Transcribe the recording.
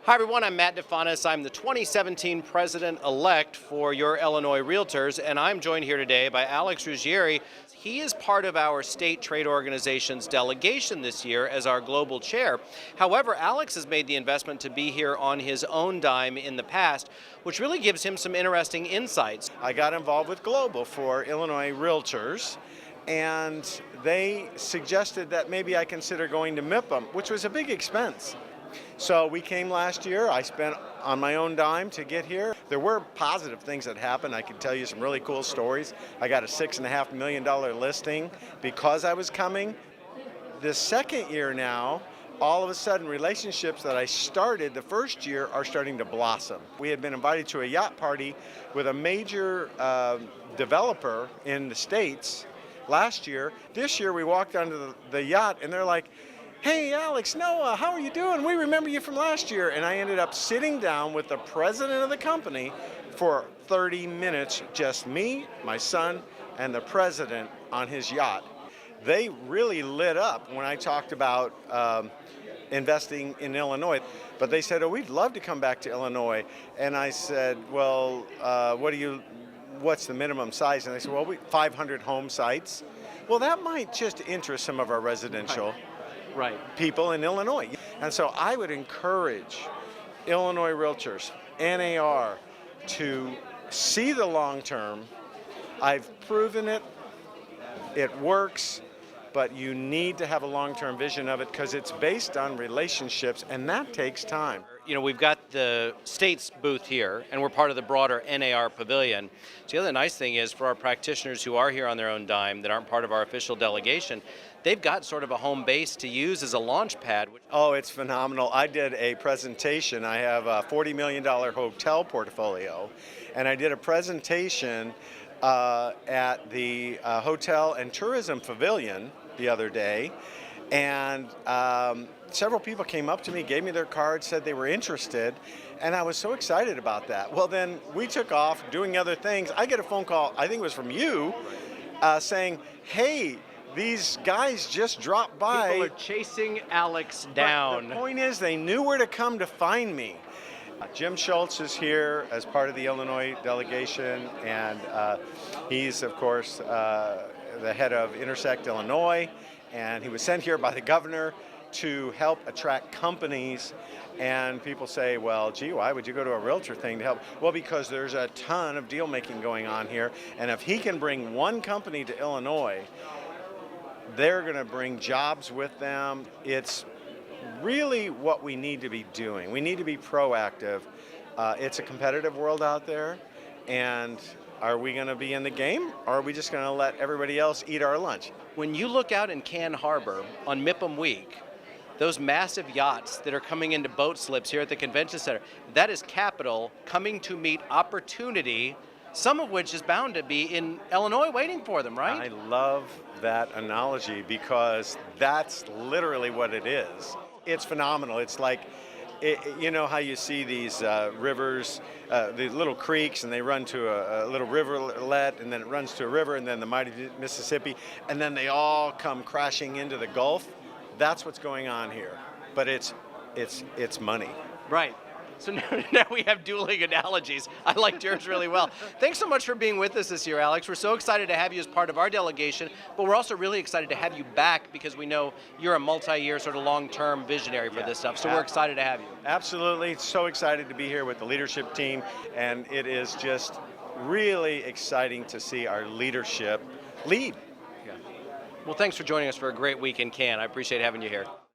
Hi everyone, I'm Matt Difanis. I'm the 2017 President-elect for your Illinois Realtors, and I'm joined here today by Alex Ruggieri. He is part of our state trade organization's delegation this year as our global chair. However, Alex has made the investment to be here on his own dime in the past, which really gives him some interesting insights. I got involved with Global for Illinois Realtors, and they suggested that maybe I consider going to MIPIM, which was a big expense. So we came last year. I spent on my own dime to get here. There were positive things that happened. I could tell you some really cool stories. I got a $6.5 million listing because I was coming. The second year now, all of a sudden, relationships that I started the first year are starting to blossom. We had been invited to a yacht party with a major developer in the States last year. This year we walked onto the yacht and they're like, "Hey Alex, Noah, how are you doing? We remember you from last year." And I ended up sitting down with the president of the company for 30 minutes, just me, my son, and the president on his yacht. They really lit up when I talked about investing in Illinois. But they said, "Oh, we'd love to come back to Illinois." And I said, "Well, what's the minimum size?" And they said, "Well, 500 home sites." Well, that might just interest some of our residential people in Illinois. And so I would encourage Illinois Realtors, NAR, to see the long term. I've proven it. It works. But you need to have a long-term vision of it because it's based on relationships, and that takes time. You know, we've got the state's booth here, and we're part of the broader NAR pavilion. So the other nice thing is for our practitioners who are here on their own dime that aren't part of our official delegation, they've got sort of a home base to use as a launch pad. Oh, it's phenomenal. I did a presentation. I have a $40 million hotel portfolio, and I did a presentation at the Hotel and Tourism Pavilion the other day, and several people came up to me, gave me their cards, said they were interested, and I was so excited about that. Well, then we took off doing other things. I get a phone call, I think it was from you, saying, "Hey, these guys just dropped by." People are chasing Alex down. But the point is, they knew where to come to find me. Jim Schultz is here as part of the Illinois delegation, and he's, of course, the head of Intersect Illinois, and he was sent here by the governor to help attract companies. And people say, "Well, gee, why would you go to a realtor thing to help?" Well, because there's a ton of deal making going on here, and if he can bring one company to Illinois, they're going to bring jobs with them. It's really what we need to be doing. We need to be proactive. It's a competitive world out there, and are we going to be in the game, or are we just going to let everybody else eat our lunch? When you look out in Cannes Harbor on MIPIM week, those massive yachts that are coming into boat slips here at the convention center, that is capital coming to meet opportunity, some of which is bound to be in Illinois waiting for them, right? I love that analogy because that's literally what it is. It's phenomenal. It's like, you know how you see these rivers, these little creeks, and they run to a little rivulet, and then it runs to a river, and then the mighty Mississippi, and then they all come crashing into the Gulf. That's what's going on here. But it's money. Right. So now we have dueling analogies. I liked yours really well. Thanks so much for being with us this year, Alex. We're so excited to have you as part of our delegation, but we're also really excited to have you back because we know you're a multi-year sort of long-term visionary for this stuff, so we're excited to have you. Absolutely. So excited to be here with the leadership team, and it is just really exciting to see our leadership lead. Yeah. Well, thanks for joining us for a great week in Cannes. I appreciate having you here.